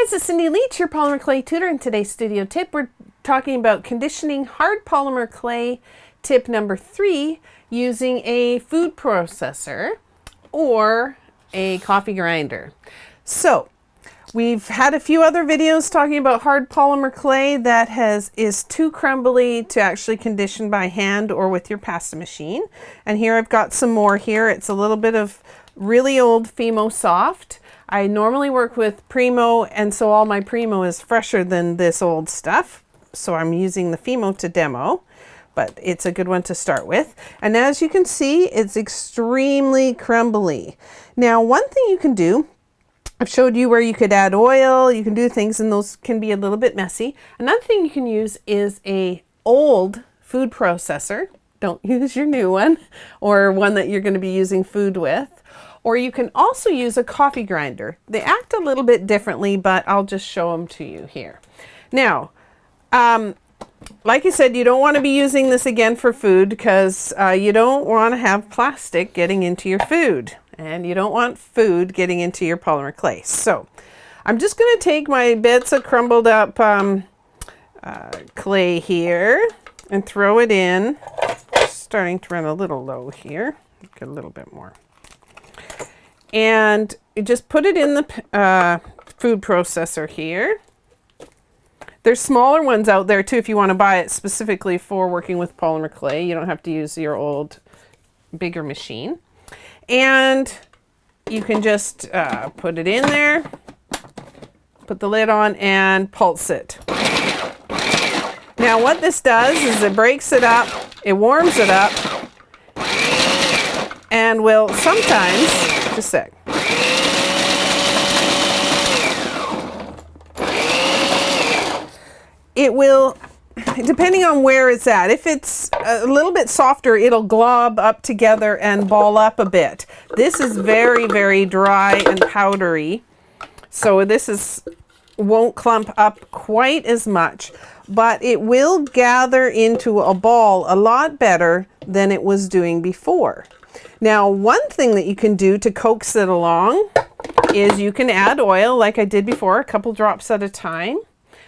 guys, it's Cindy Leach, your Polymer Clay Tutor. In today's studio tip, we're talking about conditioning hard polymer clay, tip number 3, using a food processor or a coffee grinder. So, we've had a few other videos talking about hard polymer clay that is too crumbly to actually condition by hand or with your pasta machine. And here I've got some more here. It's a little bit of really old Fimo Soft. I normally work with Primo, and so all my Primo is fresher than this old stuff. So I'm using the Fimo to demo, but it's a good one to start with. And as you can see, it's extremely crumbly. Now, one thing you can do, I've showed you where you could add oil, you can do things, and those can be a little bit messy. Another thing you can use is a old food processor. Don't use your new one or one that you're going to be using food with. Or you can also use a coffee grinder. They act a little bit differently, but I'll just show them to you here. Now, like I said, you don't want to be using this again for food because you don't want to have plastic getting into your food. And you don't want food getting into your polymer clay. So I'm just going to take my bits of crumbled up clay here and throw it in. Starting to run a little low here. Get a little bit more. And you just put it in the food processor here. There's smaller ones out there too if you want to buy it specifically for working with polymer clay. You don't have to use your old bigger machine. And you can just put it in there, put the lid on, and pulse it. Now what this does is it breaks it up, it warms it up, and will sometimes, just a sec. It will, depending on where it's at, if it's a little bit softer, it'll glob up together and ball up a bit. This is very, very dry and powdery, so this won't clump up quite as much, but it will gather into a ball a lot better than it was doing before. Now, one thing that you can do to coax it along is you can add oil like I did before, a couple drops at a time.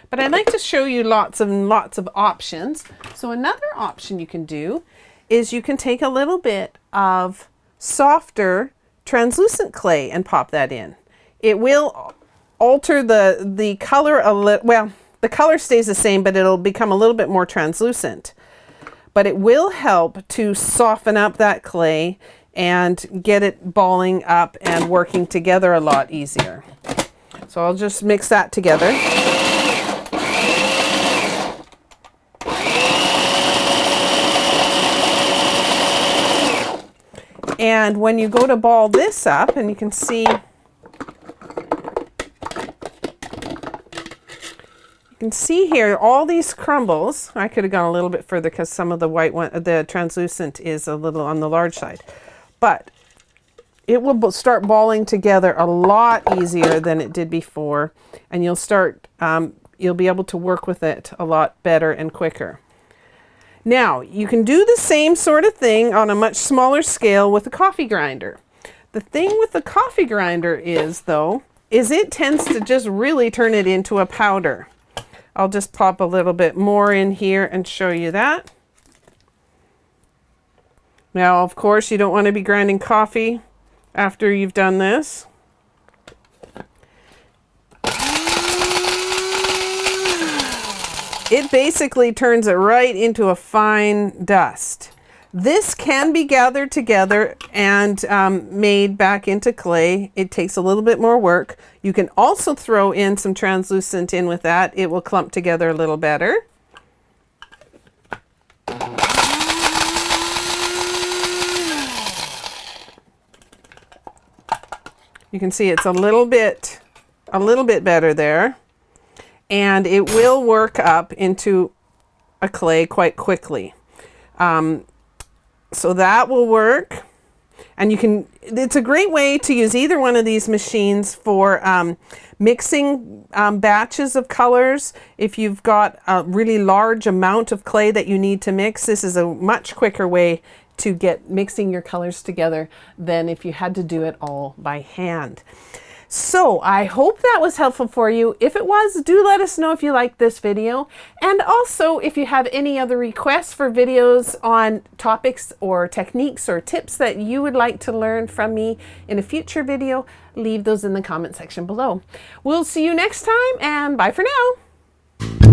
But I'd like to show you lots and lots of options. So another option you can do is you can take a little bit of softer translucent clay and pop that in. It will alter the color a little. Well, the color stays the same, but it'll become a little bit more translucent. But it will help to soften up that clay and get it balling up and working together a lot easier. So I'll just mix that together. And when you go to ball this up, and you can see, here all these crumbles. I could have gone a little bit further because some of the white one, the translucent, is a little on the large side. But it will start balling together a lot easier than it did before, and you'll be able to work with it a lot better and quicker. Now, you can do the same sort of thing on a much smaller scale with a coffee grinder. The thing with the coffee grinder is it tends to just really turn it into a powder. I'll just pop a little bit more in here and show you that. Now, of course, you don't want to be grinding coffee after you've done this. It basically turns it right into a fine dust. This can be gathered together and made back into clay. It takes a little bit more work. You can also throw in some translucent in with that. It will clump together a little better. You can see it's a little bit better there. And it will work up into a clay quite quickly. So that will work. And it's a great way to use either one of these machines for mixing batches of colors. If you've got a really large amount of clay that you need to mix, this is a much quicker way to get mixing your colors together than if you had to do it all by hand. So I hope that was helpful for you. If it was, do let us know if you liked this video. And also, if you have any other requests for videos on topics or techniques or tips that you would like to learn from me in a future video, leave those in the comment section below. We'll see you next time, and bye for now.